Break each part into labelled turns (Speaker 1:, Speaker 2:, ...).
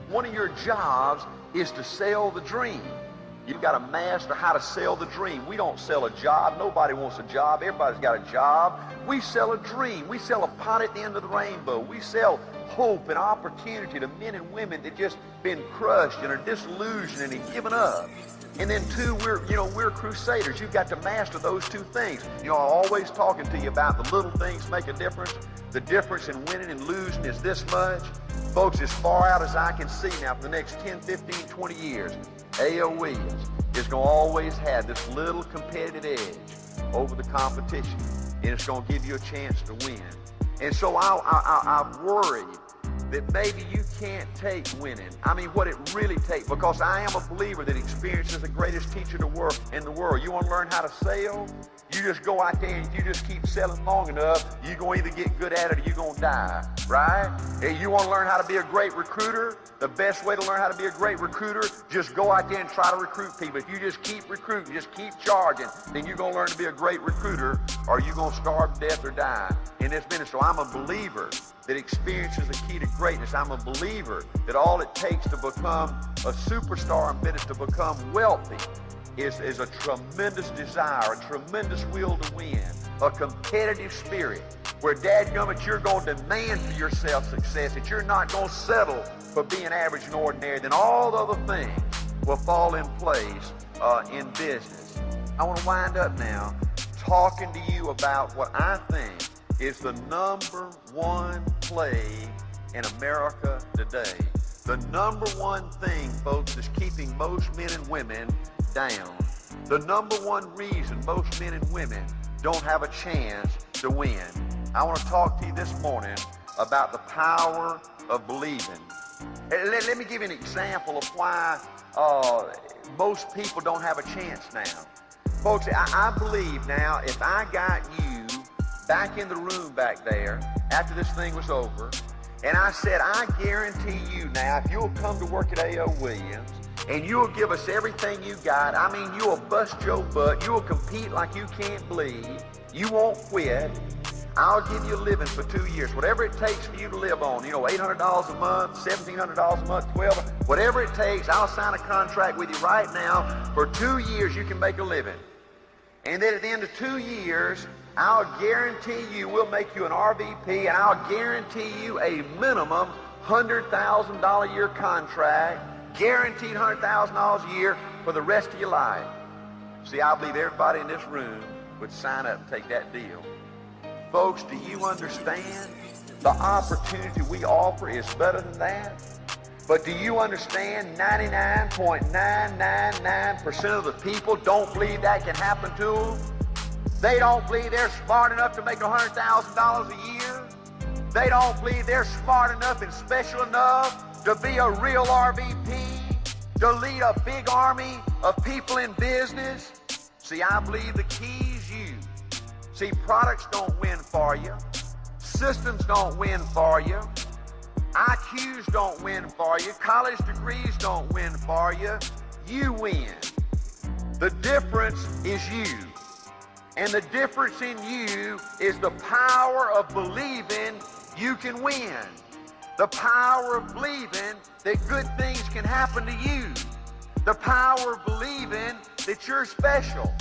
Speaker 1: One of your jobs is to sell the dream. You've got to master how to sell the dream. We don't sell a job. Nobody wants a job. Everybody's got a job. We sell a dream. We sell a pot at the end of the rainbow. We sell hope and opportunity to men and women that just been crushed and are disillusioned and given up. And then two, we're crusaders. You've got to master those two things. I'm always talking to you about the little things make a difference. The difference in winning and losing is this much. Folks, as far out as I can see now, for the next 10, 15, 20 years, AOE is going to always have this little competitive edge over the competition. And it's going to give you a chance to win. And so I worry that maybe you can't take winning. I mean, what it really takes, because I am a believer that experience is the greatest teacher in the world. You want to learn how to sell? You just go out there and you just keep selling long enough, you're going to either get good at it or you're going to die, right? And you want to learn how to be a great recruiter? The best way to learn how to be a great recruiter, just go out there and try to recruit people. If you just keep recruiting, just keep charging, then you're going to learn to be a great recruiter, or you're going to starve to death or die in this business. So I'm a believer that experience is the key to greatness. I'm a believer that all it takes to become a superstar in business, to become wealthy, is a tremendous desire, a tremendous will to win, a competitive spirit, where dadgummit, you're going to demand for yourself success, that you're not going to settle for being average and ordinary. Then all the other things will fall in place in business. I want to wind up now talking to you about what I think is the number one plague in America today. The number one thing, folks, is keeping most men and women down. The number one reason most men and women don't have a chance to win. I want to talk to you this morning about the power of believing. Let me give you an example of why most people don't have a chance now. Folks, I believe now, if I got you back in the room back there after this thing was over, and I said, I guarantee you now, if you'll come to work at A.O. Williams and you'll give us everything you got, I mean, you'll bust your butt, you'll compete like you can't believe, you won't quit, I'll give you a living for 2 years, whatever it takes for you to live on, $800 a month, $1,700 a month, $1,200, whatever it takes, I'll sign a contract with you right now. For 2 years, you can make a living. And then at the end of 2 years, I'll guarantee you we'll make you an RVP, and I'll guarantee you a minimum $100,000 a year contract, guaranteed $100,000 a year for the rest of your life. See, I believe everybody in this room would sign up and take that deal. Folks, do you understand? The opportunity we offer is better than that. But do you understand 99.999% of the people don't believe that can happen to them? They don't believe they're smart enough to make $100,000 a year. They don't believe they're smart enough and special enough to be a real RVP, to lead a big army of people in business. See, I believe the key is you. See, products don't win for you. Systems don't win for you. IQs don't win for you. College degrees don't win for you. You win. The difference is you. And the difference in you is the power of believing you can win. The power of believing that good things can happen to you. The power of believing that you're special.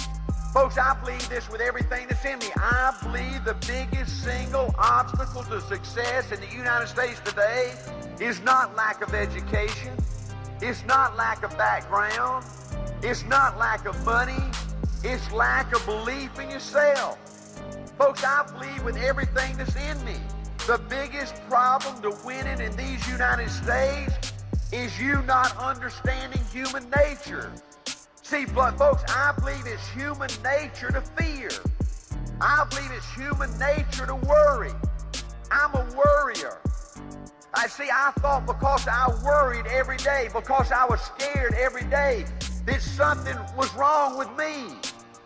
Speaker 1: Folks, I believe this with everything that's in me. I believe the biggest single obstacle to success in the United States today is not lack of education. It's not lack of background. It's not lack of money. It's lack of belief in yourself. Folks, I believe with everything that's in me, the biggest problem to winning in these United States is you not understanding human nature. See, folks, I believe it's human nature to fear. I believe it's human nature to worry. I'm a worrier. I thought because I worried every day, because I was scared every day, that something was wrong with me.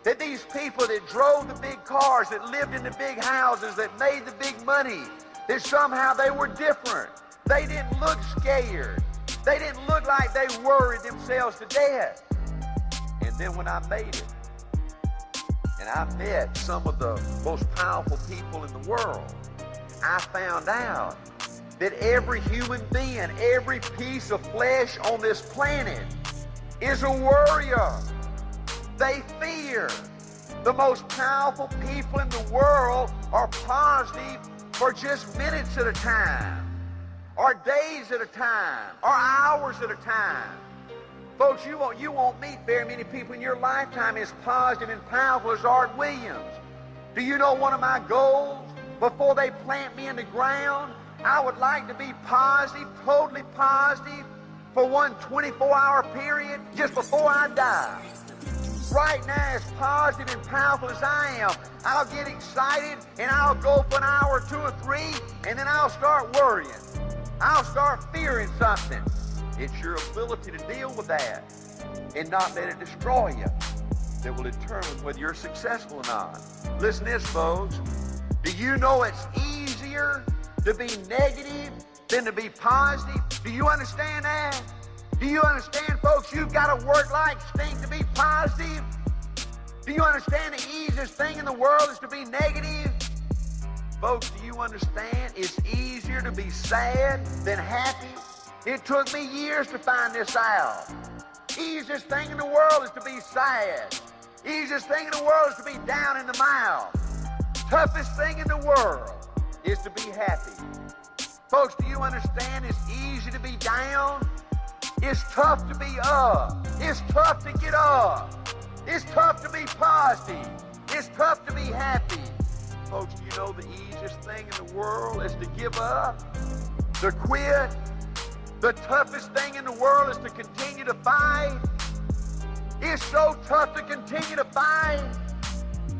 Speaker 1: That these people that drove the big cars, that lived in the big houses, that made the big money, that somehow they were different. They didn't look scared. They didn't look like they worried themselves to death. And then when I made it, and I met some of the most powerful people in the world, I found out that every human being, every piece of flesh on this planet is a worrier. They fear. The most powerful people in the world are positive for just minutes at a time, or days at a time, or hours at a time. Folks, you won't meet very many people in your lifetime as positive and powerful as Art Williams. Do you know one of my goals? Before they plant me in the ground, I would like to be positive, totally positive, for one 24-hour period just before I die. Right now, as positive and powerful as I am, I'll get excited and I'll go for an hour, 2 or 3, and then I'll start worrying. I'll start fearing something. It's your ability to deal with that and not let it destroy you that will determine whether you're successful or not. Listen to this, folks. Do you know it's easier to be negative than to be positive? Do you understand that? Do you understand, folks, you've got to work like stink to be positive? Do you understand the easiest thing in the world is to be negative? Folks, do you understand it's easier to be sad than happy? It took me years to find this out. Easiest thing in the world is to be sad. Easiest thing in the world is to be down in the mouth. Toughest thing in the world is to be happy. Folks, do you understand it's easy to be down? It's tough to be up. It's tough to get up. It's tough to be positive. It's tough to be happy. Folks, do you know the easiest thing in the world is to give up, to quit? The toughest thing in the world is to continue to fight. It's so tough to continue to fight.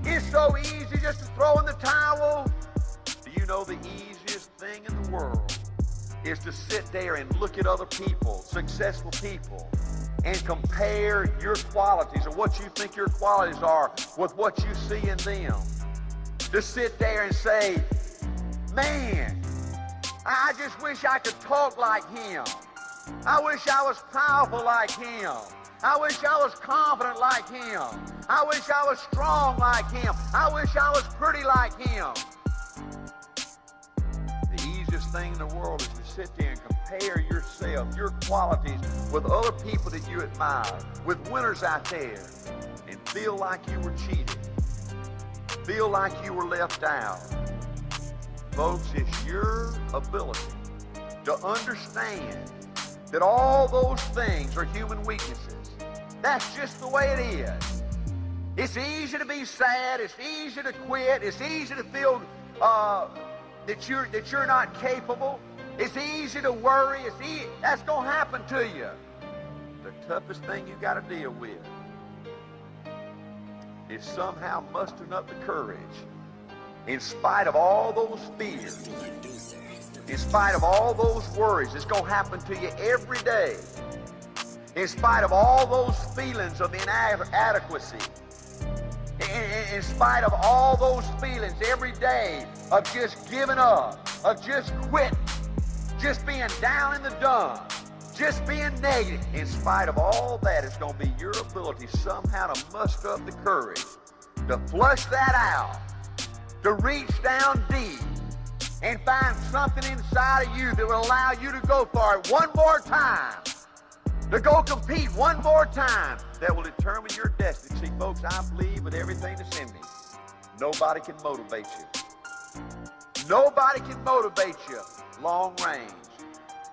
Speaker 1: It's so easy just to throw in the towel. Do you know the easiest thing in the world is to sit there and look at other people, successful people, and compare your qualities or what you think your qualities are with what you see in them. To sit there and say, man, I just wish I could talk like him. I wish I was powerful like him. I wish I was confident like him. I wish I was strong like him. I wish I was pretty like him. The easiest thing in the world is to sit there and compare yourself, your qualities, with other people that you admire, with winners out there, and feel like you were cheated. Feel like you were left out. Folks, it's your ability to understand that all those things are human weaknesses. That's just the way it is. It's easy to be sad. It's easy to quit. It's easy to feel that you're not capable. It's easy to worry. That's going to happen to you. The toughest thing you got to deal with is somehow mustering up the courage, in spite of all those fears, in spite of all those worries. It's going to happen to you every day. In spite of all those feelings of inadequacy, in spite of all those feelings every day of just giving up, of just quitting, just being down in the dumps, just being negative, in spite of all that, it's going to be your ability somehow to muster up the courage, to flush that out, to reach down deep and find something inside of you that will allow you to go for it one more time, to go compete one more time, that will determine your destiny. See, folks, I believe with everything that's in me, nobody can motivate you. Nobody can motivate you long range.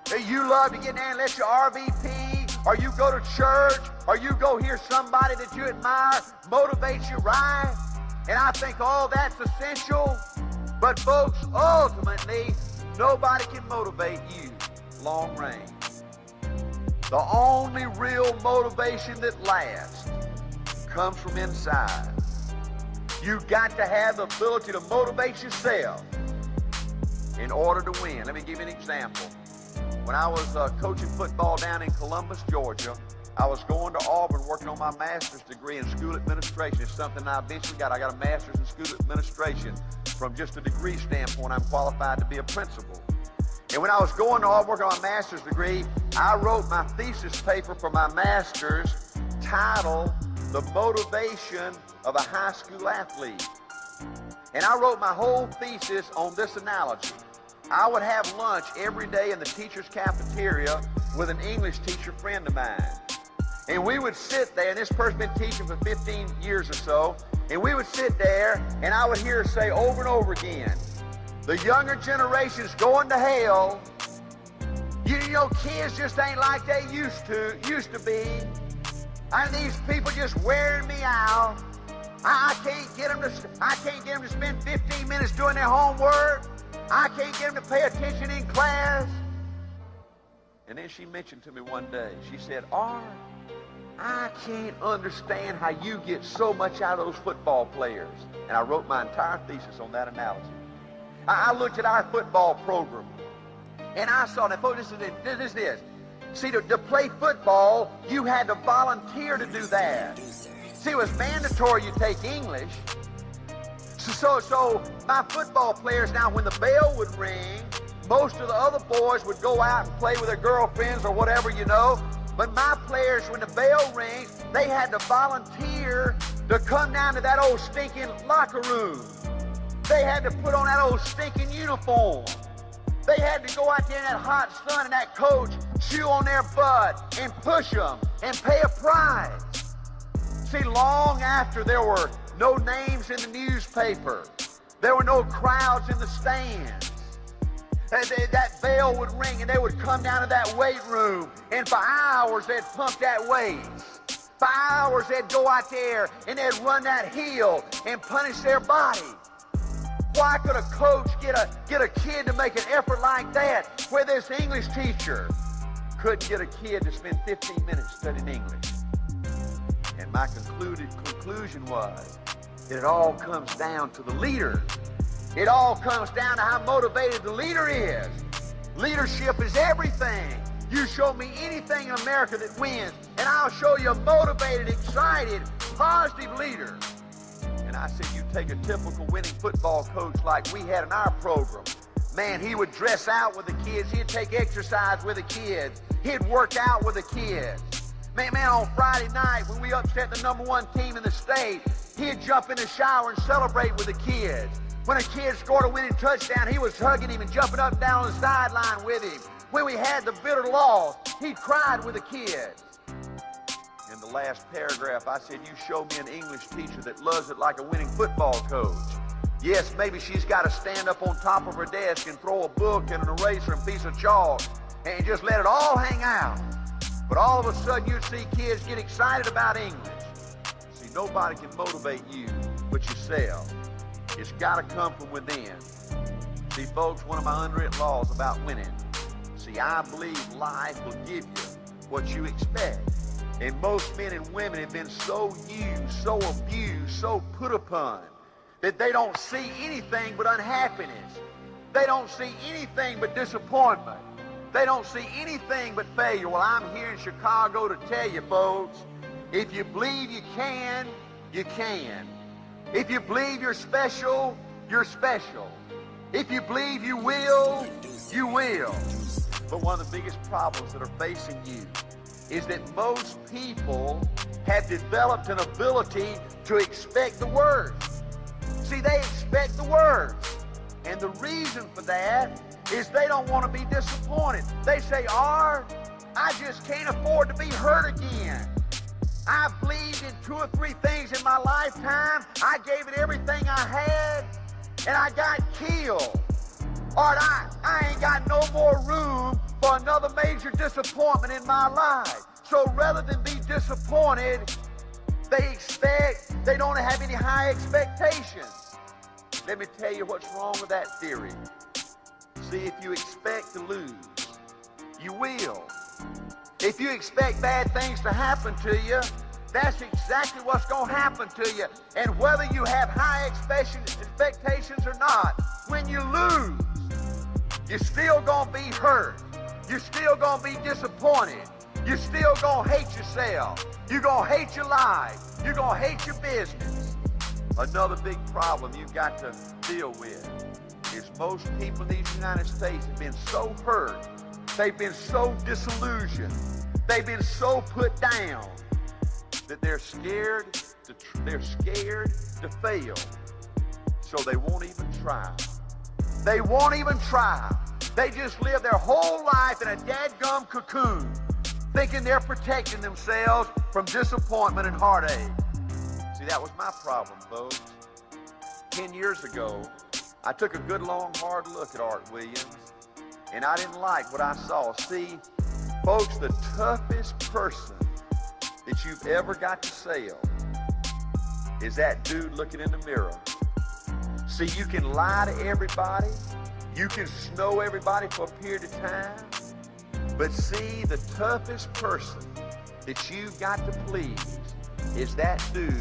Speaker 1: Hey, you love to get there and let your RVP, or you go to church, or you go hear somebody that you admire motivate you, right? And I think all that's essential. But folks, ultimately, nobody can motivate you long range. The only real motivation that lasts comes from inside. You've got to have the ability to motivate yourself in order to win. Let me give you an example. When I was coaching football down in Columbus, Georgia, I was going to Auburn working on my master's degree in school administration. It's something I eventually got. I got a master's in school administration. From just a degree standpoint, I'm qualified to be a principal. And when I was going to Auburn working on my master's degree, I wrote my thesis paper for my master's titled The Motivation of a High School Athlete. And I wrote my whole thesis on this analogy. I would have lunch every day in the teacher's cafeteria with an English teacher friend of mine. And we would sit there, and this person's been teaching for 15 years or so, and we would sit there, and I would hear her say over and over again, the younger generation's going to hell. You know, kids just ain't like they used to be. And these people just wearing me out. I can't get them to spend 15 minutes doing their homework. I can't get them to pay attention in class. And then she mentioned to me one day, she said, I can't understand how you get so much out of those football players. And I wrote my entire thesis on that analogy. I looked at our football program, and I saw that, folks, this is this. See, to play football, you had to volunteer to do that. See, it was mandatory you take English. So my football players, now when the bell would ring, most of the other boys would go out and play with their girlfriends or whatever, you know. But my players, when the bell rings, they had to volunteer to come down to that old stinking locker room. They had to put on that old stinking uniform. They had to go out there in that hot sun and that coach chew on their butt and push them and pay a price. See, long after there were no names in the newspaper, there were no crowds in the stands, that bell would ring and they would come down to that weight room, and for hours they'd pump that weight. For hours they'd go out there and they'd run that hill and punish their body. Why could a coach get a kid to make an effort like that where this English teacher couldn't get a kid to spend 15 minutes studying English? And my conclusion was that it all comes down to the leader. It all comes down to how motivated the leader is. Leadership is everything. You show me anything in America that wins, and I'll show you a motivated, excited, positive leader. And I said, you take a typical winning football coach like we had in our program. Man, he would dress out with the kids. He'd take exercise with the kids. He'd work out with the kids. Man, on Friday night when we upset the #1 team in the state, he'd jump in the shower and celebrate with the kids. When a kid scored a winning touchdown, he was hugging him and jumping up and down on the sideline with him. When we had the bitter loss, he cried with the kids. In the last paragraph, I said, you show me an English teacher that loves it like a winning football coach. Yes, maybe she's got to stand up on top of her desk and throw a book and an eraser and a piece of chalk and just let it all hang out. But all of a sudden, you'd see kids get excited about English. See, nobody can motivate you but yourself. It's got to come from within. See, folks, one of my unwritten laws about winning. See, I believe life will give you what you expect. And most men and women have been so used, so abused, so put upon that they don't see anything but unhappiness. They don't see anything but disappointment. They don't see anything but failure. Well, I'm here in Chicago to tell you, folks, if you believe you can, you can. If you believe you're special, you're special. If you believe you will, you will. But one of the biggest problems that are facing you is that most people have developed an ability to expect the worst. See, they expect the worst. And the reason for that is they don't want to be disappointed. They say, I just can't afford to be hurt again. I believed in 2 or 3 things in my lifetime. I gave it everything I had, and I got killed. Or I ain't got no more room for another major disappointment in my life. So rather than be disappointed, they don't have any high expectations. Let me tell you what's wrong with that theory. See, if you expect to lose, you will. If you expect bad things to happen to you, that's exactly what's going to happen to you. And whether you have high expectations or not, when you lose, you're still going to be hurt. You're still going to be disappointed. You're still going to hate yourself. You're going to hate your life. You're going to hate your business. Another big problem you've got to deal with is most people in these United States have been so hurt. They've been so disillusioned. They've been so put down that they're scared to fail. So they won't even try. They won't even try. They just live their whole life in a dadgum cocoon, thinking they're protecting themselves from disappointment and heartache. See, that was my problem, folks. 10 years ago, I took a good, long, hard look at Art Williams, and I didn't like what I saw. See, folks, the toughest person that you've ever got to sell is that dude looking in the mirror. See, you can lie to everybody. You can snow everybody for a period of time. But see, the toughest person that you've got to please is that dude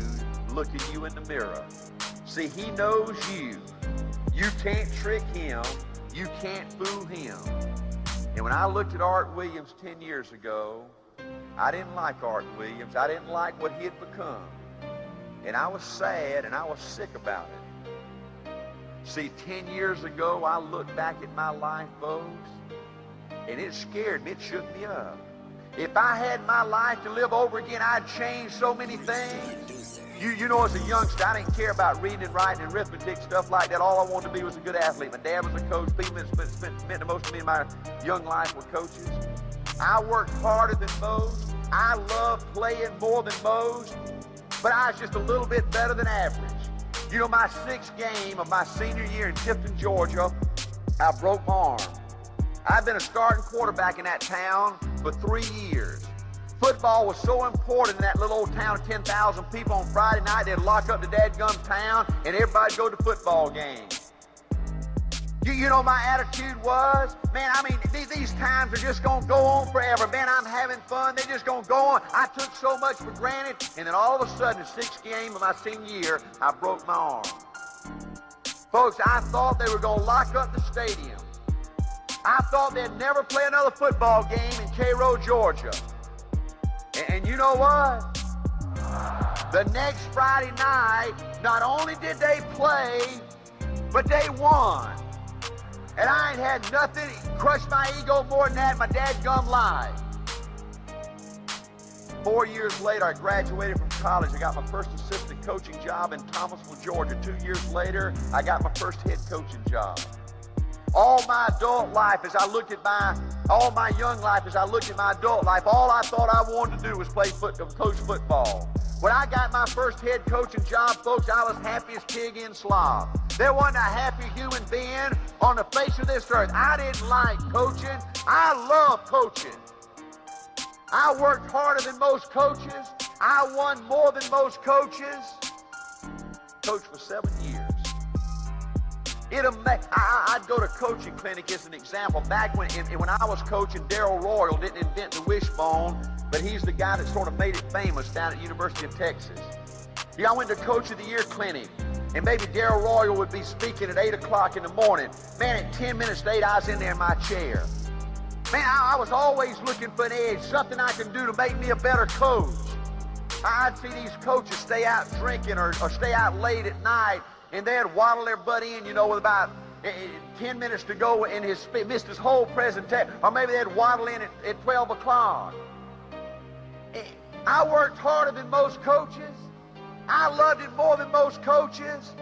Speaker 1: looking you in the mirror. See, he knows you. You can't trick him. You can't fool him. And when I looked at Art Williams 10 years ago, I didn't like Art Williams. I didn't like what he had become. And I was sad and I was sick about it. See, 10 years ago, I looked back at my life, folks, and it scared me. It shook me up. If I had my life to live over again, I'd change so many things. You know, as a youngster, I didn't care about reading and writing and arithmetic, stuff like that. All I wanted to be was a good athlete. My dad was a coach. People that meant the most to me in my young life were coaches. I worked harder than most. I loved playing more than most, but I was just a little bit better than average. You know, my 6th game of my senior year in Tifton, Georgia, I broke my arm. I've been a starting quarterback in that town for 3 years. Football was so important in that little old town of 10,000 people. On Friday night, they'd lock up the dadgum town, and everybody'd go to football games. You know, my attitude was, man, I mean, these times are just going to go on forever. Man, I'm having fun. They're just going to go on. I took so much for granted, and then all of a sudden, the 6th game of my senior year, I broke my arm. Folks, I thought they were going to lock up the stadium. I thought they'd never play another football game in Cairo, Georgia. And you know what? The next Friday night, not only did they play, but they won. And I ain't had nothing crush my ego more than that, my dadgum life. 4 years later, I graduated from college. I got my first assistant coaching job in Thomasville, Georgia. 2 years later, I got my first head coaching job. All my adult life, as I looked at all my young life, as I looked at my adult life, all I thought I wanted to do was coach football. When I got my first head coaching job, folks, I was happy as pig in slop. There wasn't a happy human being on the face of this earth. I didn't like coaching. I love coaching. I worked harder than most coaches. I won more than most coaches. Coached for 7 years. I'd go to coaching clinic as an example. Back when I was coaching, Darrell Royal didn't invent the wishbone, but he's the guy that sort of made it famous down at University of Texas. I went to Coach of the Year clinic, and maybe Darrell Royal would be speaking at 8 o'clock in the morning. Man, at 10 minutes to 8, I was in there in my chair. Man, I was always looking for an edge, something I can do to make me a better coach. I'd see these coaches stay out drinking or stay out late at night, and they'd waddle their butt in, you know, with about 10 minutes to go and missed his whole presentation. Or maybe they'd waddle in at 12 o'clock. I worked harder than most coaches. I loved it more than most coaches.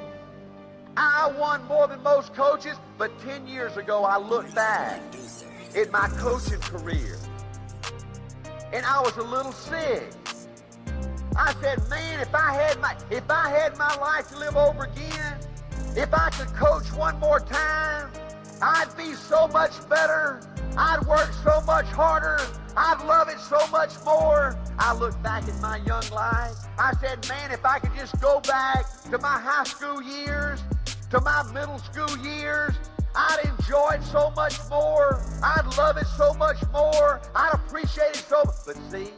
Speaker 1: I won more than most coaches. But 10 years ago, I looked back at my coaching career, and I was a little sick. I said, man, if I had my life to live over again, if I could coach one more time, I'd be so much better. I'd work so much harder. I'd love it so much more. I looked back at my young life. I said, man, if I could just go back to my high school years, to my middle school years, I'd enjoy it so much more. I'd love it so much more. I'd appreciate it so much. But see,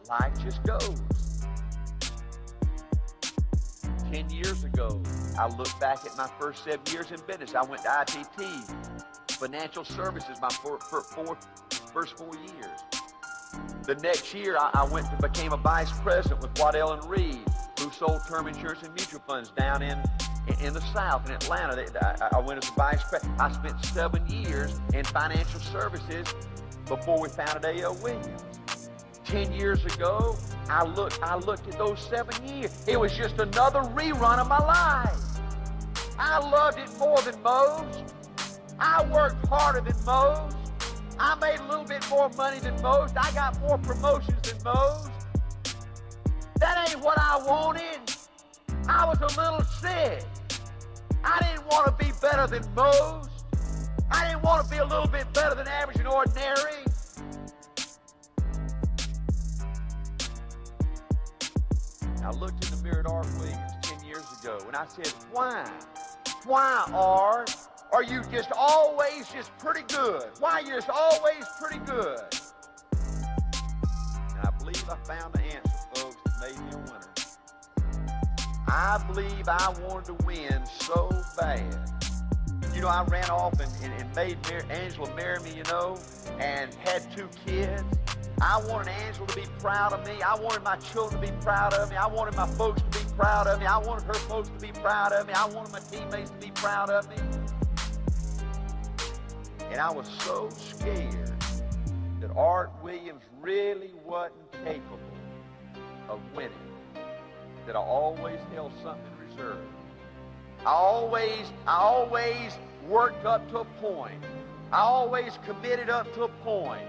Speaker 1: life just goes. 10 years ago, I looked back at my first 7 years in business. I went to ITT, financial services, my first 4 years. The next year, I went and became a vice president with Waddell and Reed, who sold term insurance and mutual funds down in the South, in Atlanta. I went as a vice president. I spent 7 years in financial services before we founded A.L. Williams. 10 years ago, I looked at those 7 years. It was just another rerun of my life. I loved it more than most. I worked harder than most. I made a little bit more money than most. I got more promotions than most. That ain't what I wanted. I was a little sick. I didn't want to be better than most. I didn't want to be a little bit better than average and ordinary. I looked in the mirror at Art Williams 10 years ago, and I said, why? Why, Art? Are you just always just pretty good? Why are you just always pretty good? And I believe I found the answer, folks, that made me a winner. I believe I wanted to win so bad. You know, I ran off and made Angela marry me, you know, and had 2 kids. I wanted Angela to be proud of me. I wanted my children to be proud of me. I wanted my folks to be proud of me. I wanted her folks to be proud of me. I wanted my teammates to be proud of me. And I was so scared that Art Williams really wasn't capable of winning that I always held something in reserve. I always worked up to a point. I always committed up to a point.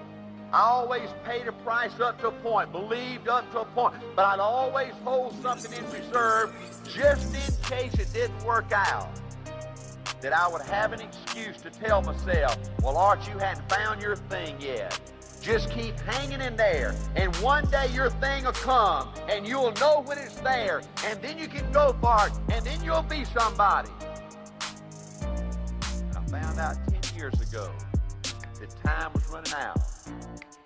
Speaker 1: I always paid a price up to a point, believed up to a point, but I'd always hold something in reserve just in case it didn't work out, that I would have an excuse to tell myself, well, Art, you hadn't found your thing yet. Just keep hanging in there, and one day your thing will come, and you'll know when it's there, and then you can go for it, and then you'll be somebody. And I found out 10 years ago that time was running out.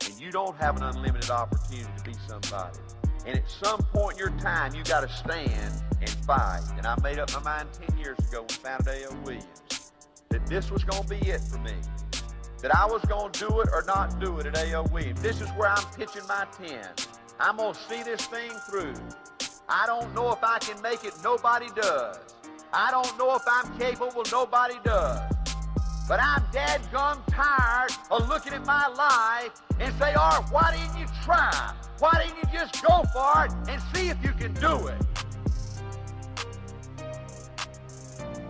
Speaker 1: And you don't have an unlimited opportunity to be somebody. And at some point in your time, you got to stand and fight. And I made up my mind 10 years ago when I founded A.O. Williams that this was going to be it for me. That I was going to do it or not do it at A.O. Williams. This is where I'm pitching my tent. I'm going to see this thing through. I don't know if I can make it. Nobody does. I don't know if I'm capable. Nobody does. But I'm dadgum tired of looking at my life and say, Art, why didn't you try? Why didn't you just go for it and see if you can do it?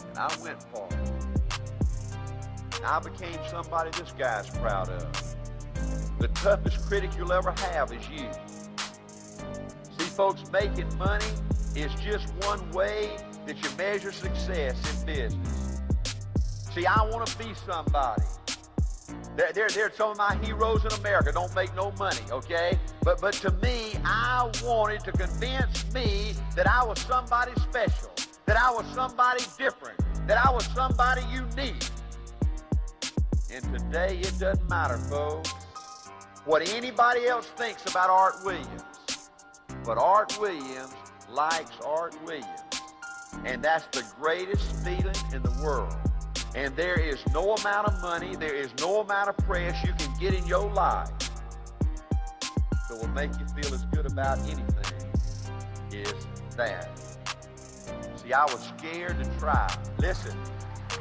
Speaker 1: And I went for it. And I became somebody this guy's proud of. The toughest critic you'll ever have is you. See, folks, making money is just one way that you measure success in business. See, I want to be somebody. They're some of my heroes in America don't make no money, okay? But to me, I wanted to convince me that I was somebody special, that I was somebody different, that I was somebody unique. And today, it doesn't matter, folks, what anybody else thinks about Art Williams. But Art Williams likes Art Williams. And that's the greatest feeling in the world. And there is no amount of money, there is no amount of press you can get in your life that will make you feel as good about anything is that. See, I was scared to try. Listen,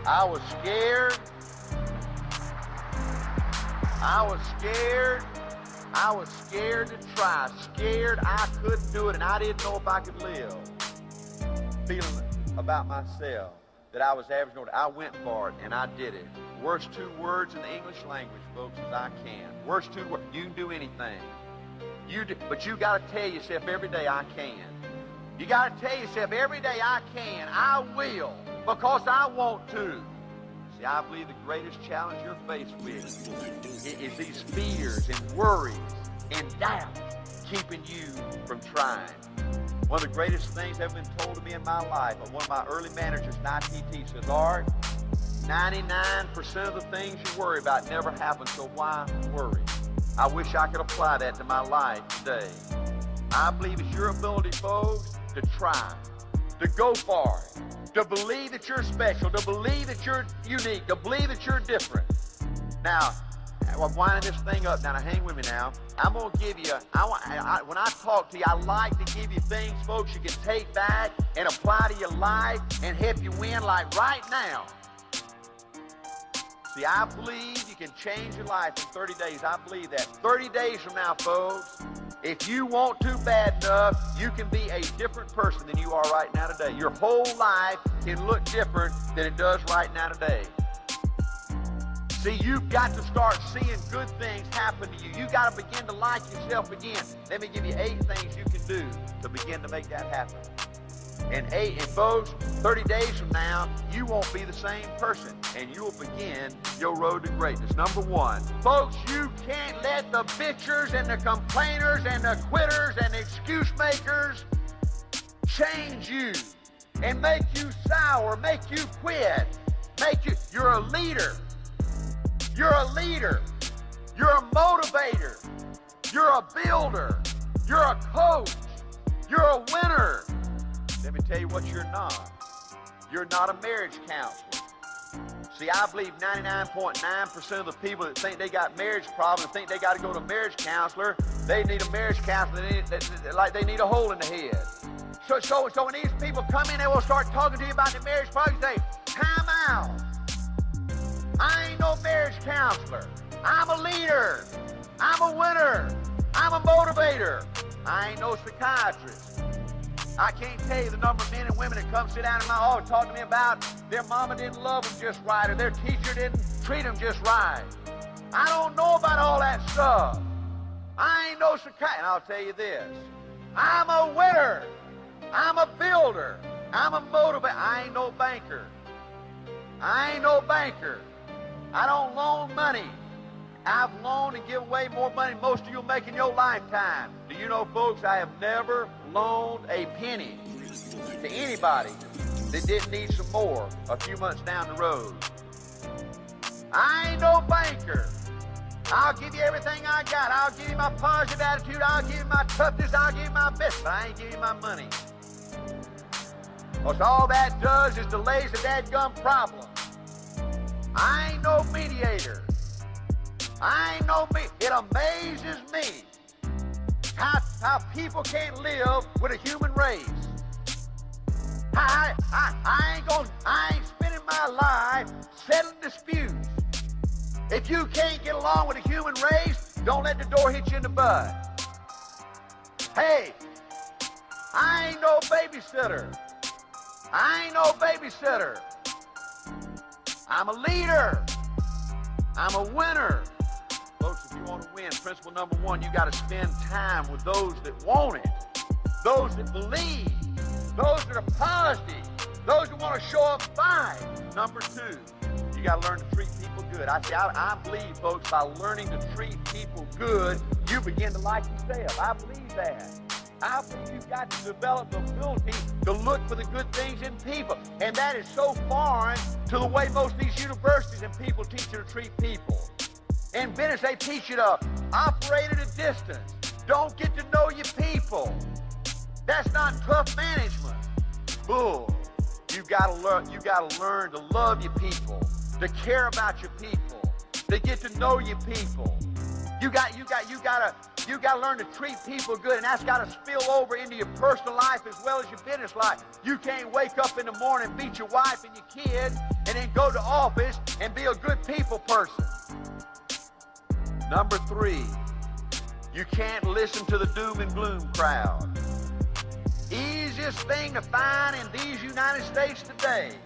Speaker 1: I was scared. I was scared to try. Scared I couldn't do it, and I didn't know if I could live. Feeling about myself that I was average. I went for it, and I did it. Worst 2 words in the English language, folks, is I can. Worst 2 words. You can do anything. But you got to tell yourself every day, I can. You got to tell yourself every day, I can. I will, because I want to. See, I believe the greatest challenge you're faced with is these fears and worries and doubts keeping you from trying. One of the greatest things that have been told to me in my life, one of my early managers in ITT says, Art, 99% of the things you worry about never happen, so why worry? I wish I could apply that to my life today. I believe it's your ability, folks, to try, to go for it, to believe that you're special, to believe that you're unique, to believe that you're different. Now, I'm winding this thing up. Now, hang with me now. I'm going to give you, when I talk to you, I like to give you things, folks, you can take back and apply to your life and help you win, like right now. See, I believe you can change your life in 30 days. I believe that. 30 days from now, folks, if you want to bad enough, you can be a different person than you are right now today. Your whole life can look different than it does right now today. See, you've got to start seeing good things happen to you. You've got to begin to like yourself again. Let me give you 8 things you can do to begin to make that happen. And folks, 30 days from now, you won't be the same person, and you'll begin your road to greatness. Number 1, folks, you can't let the bitchers and the complainers and the quitters and the excuse makers change you and make you sour, make you quit, you're a leader. You're a leader. You're a motivator. You're a builder. You're a coach. You're a winner. Let me tell you what you're not. You're not a marriage counselor. See, I believe 99.9% of the people that think they got marriage problems, think they got to go to a marriage counselor, they need a marriage counselor like they need a hole in the head. So when these people come in, they will start talking to you about the marriage problem. You say, time out. I ain't no marriage counselor. I'm a leader. I'm a winner. I'm a motivator. I ain't no psychiatrist. I can't tell you the number of men and women that come sit down in my office talking to me about their mama didn't love them just right or their teacher didn't treat them just right. I don't know about all that stuff. I ain't no psychiatrist. And I'll tell you this. I'm a winner. I'm a builder. I'm a motivator. I ain't no banker. I ain't no banker. I don't loan money. I've loaned and give away more money than most of you will make in your lifetime. Do you know, folks, I have never loaned a penny to anybody that didn't need some more a few months down the road. I ain't no banker. I'll give you everything I got. I'll give you my positive attitude. I'll give you my toughness. I'll give you my best. But I ain't give you my money. Because all that does is delays the dadgum problem. I ain't no mediator. It amazes me how people can't live with a human race. I ain't spending my life settling disputes. If you can't get along with a human race, don't let the door hit you in the butt. Hey, I ain't no babysitter. I'm a leader. I'm a winner. Folks, if you want to win, principle number 1, you got to spend time with those that want it, those that believe, those that are positive, those that want to show up fine. Number 2, you got to learn to treat people good. I believe, folks, by learning to treat people good, you begin to like yourself. I believe that. I believe you've got to develop the ability to look for the good things in people. And that is so foreign to the way most of these universities and people teach you to treat people. In business, they teach you to operate at a distance. Don't get to know your people. That's not tough management. Bull. You gotta learn to love your people, to care about your people, to get to know your people. You gotta learn to treat people good, and that's gotta spill over into your personal life as well as your business life. You can't wake up in the morning, beat your wife and your kid, and then go to office and be a good people person. Number 3, you can't listen to the doom and gloom crowd. Easiest thing to find in these United States today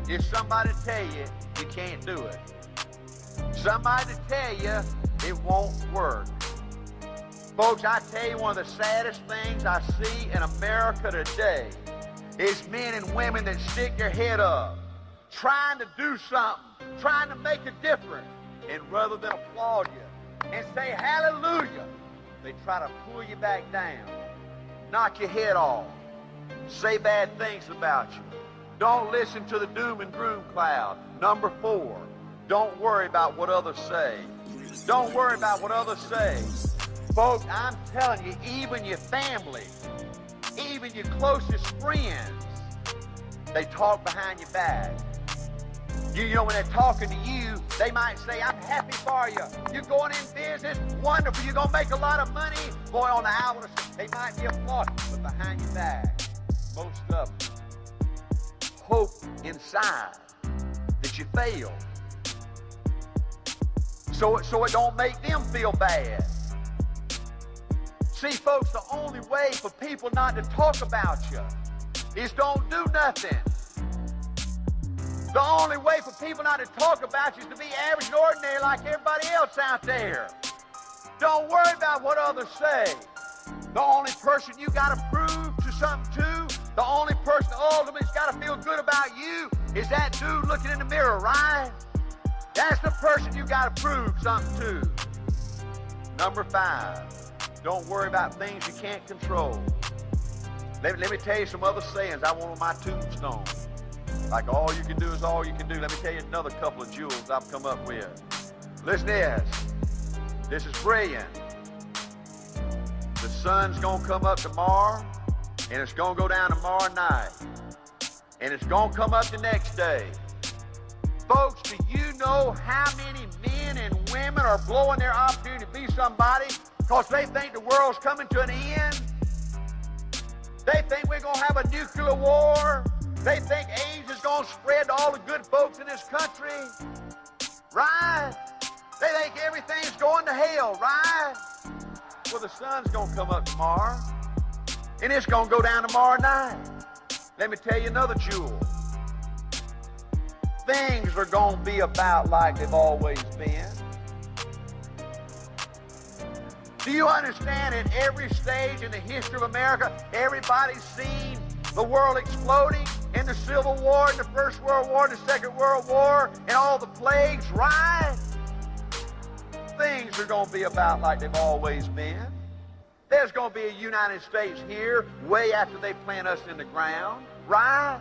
Speaker 1: is somebody to tell you you can't do it. Somebody to tell you it won't work. Folks, I tell you, one of the saddest things I see in America today is men and women that stick their head up, trying to do something, trying to make a difference, and rather than applaud you and say hallelujah, they try to pull you back down, knock your head off, say bad things about you. Don't listen to the doom and gloom cloud. Number 4, don't worry about what others say. Don't worry about what others say. Folks, I'm telling you, even your family, even your closest friends, they talk behind your back. You know, when they're talking to you, they might say, I'm happy for you. You're going in business, wonderful. You're going to make a lot of money. Boy, on the outward, they might be applauding, but behind your back, most of them hope inside that you fail. So it don't make them feel bad. See, folks, the only way for people not to talk about you is don't do nothing. The only way for people not to talk about you is to be average and ordinary like everybody else out there. Don't worry about what others say. The only person you got to prove to something to, the only person ultimately's got to feel good about you is that dude looking in the mirror, right? That's the person you got to prove something to. Number 5, don't worry about things you can't control. Let me tell you some other sayings I want on my tombstone. Like all you can do is all you can do. Let me tell you another couple of jewels I've come up with. Listen to this. This is brilliant. The sun's going to come up tomorrow, and it's going to go down tomorrow night. And it's going to come up the next day. Folks, do you know how many men and women are blowing their opportunity to be somebody because they think the world's coming to an end? They think we're going to have a nuclear war. They think AIDS is going to spread to all the good folks in this country. Right? They think everything's going to hell, right? Well, the sun's going to come up tomorrow, and it's going to go down tomorrow night. Let me tell you another jewel. Things are going to be about like they've always been. Do you understand at every stage in the history of America, everybody's seen the world exploding in the Civil War, in the First World War, the Second World War, and all the plagues, right? Things are going to be about like they've always been. There's going to be a United States here way after they plant us in the ground, right?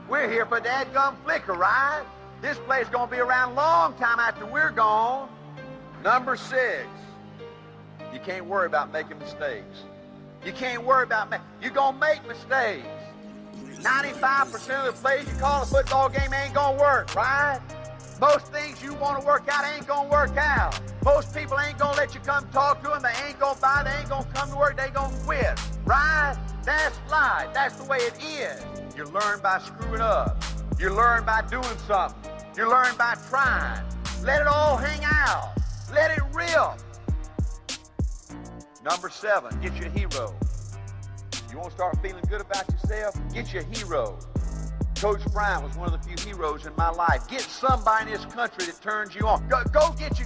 Speaker 1: We're here for dadgum flicker, right? This place is going to be around a long time after we're gone. Number 6, you can't worry about making mistakes. You can't worry about you're going to make mistakes. 95% of the plays you call a football game ain't going to work, right? Most things you want to work out ain't going to work out. Most people ain't going to let you come talk to them. They ain't going to buy. They ain't going to come to work. They going to quit, right? That's life. That's the way it is. You learn by screwing up. You learn by doing something. You learn by trying. Let it all hang out. Let it rip. Number 7, get your hero. You want to start feeling good about yourself? Get your hero. Coach Bryant was one of the few heroes in my life. Get somebody in this country that turns you on. Go get you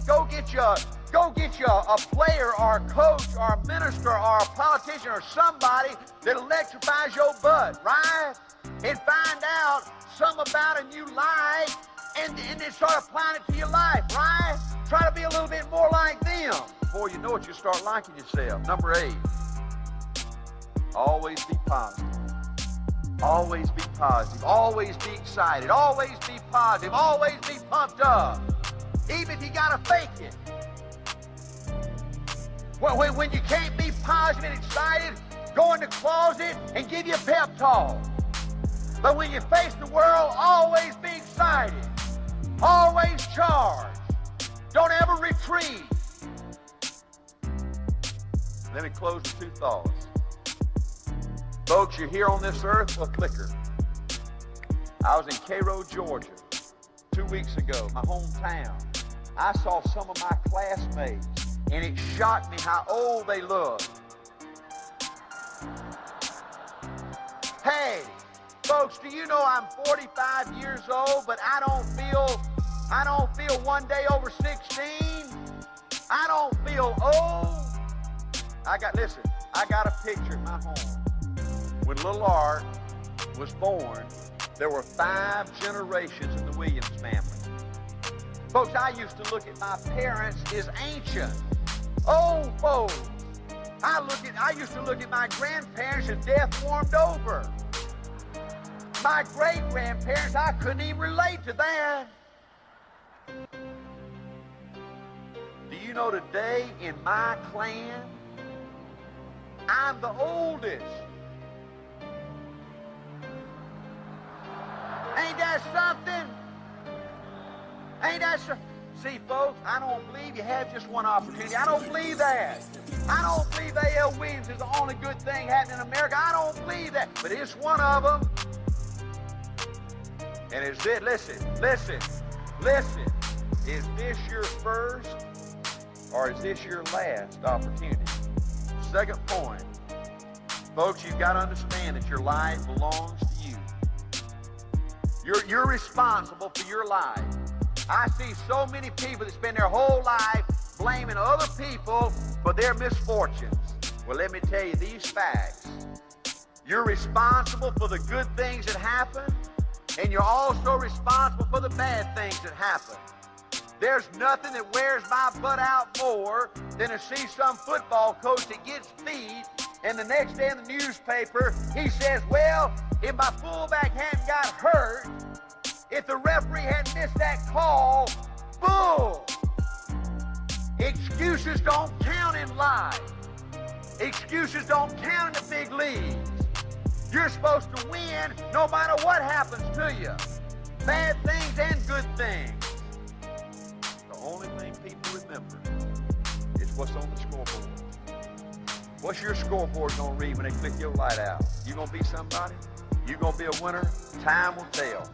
Speaker 1: a player or a coach or a minister or a politician or somebody that electrifies your butt, right? And find out something about him you like and then start applying it to your life, right? Try to be a little bit more like them. Before you know it, you start liking yourself. Number 8, always be positive. Always be positive. Always be excited. Always be positive. Always be pumped up. Even if you gotta fake it. When you can't be positive and excited, go in the closet and give you a pep talk. But when you face the world, always be excited. Always charge. Don't ever retreat. Let me close with 2 thoughts. Folks, you're here on this earth for a clicker. I was in Cairo, Georgia, 2 weeks ago, my hometown. I saw some of my classmates, and it shocked me how old they looked. Hey, folks, do you know I'm 45 years old, but I don't feel one day over 16. I don't feel old. I got a picture in my home. When little Art was born, there were 5 generations in the Williams family. Folks, I used to look at my parents as ancient, old folks. I used to look at my grandparents as death warmed over. My great-grandparents, I couldn't even relate to that. Do you know today in my clan, I'm the oldest. Ain't that something? Ain't that something? See, folks, I don't believe you have just one opportunity. I don't believe that. I don't believe A.L. Williams is the only good thing happening in America. I don't believe that. But it's one of them. And is it, listen. Is this your first or is this your last opportunity? Second point. Folks, you've got to understand that your life belongs to you. You're responsible for your life. I see so many people that spend their whole life blaming other people for their misfortunes. Well, let me tell you these facts. You're responsible for the good things that happen, and you're also responsible for the bad things that happen. There's nothing that wears my butt out more than to see some football coach that gets beat, and the next day in the newspaper, he says, well, if my fullback hadn't got hurt, if the referee hadn't missed that call, bull! Excuses don't count in life. Excuses don't count in the big leagues. You're supposed to win no matter what happens to you. Bad things and good things. The only thing people remember is what's on the scoreboard. What's your scoreboard gonna read when they click your light out? You gonna be somebody? You gonna be a winner? Time will tell.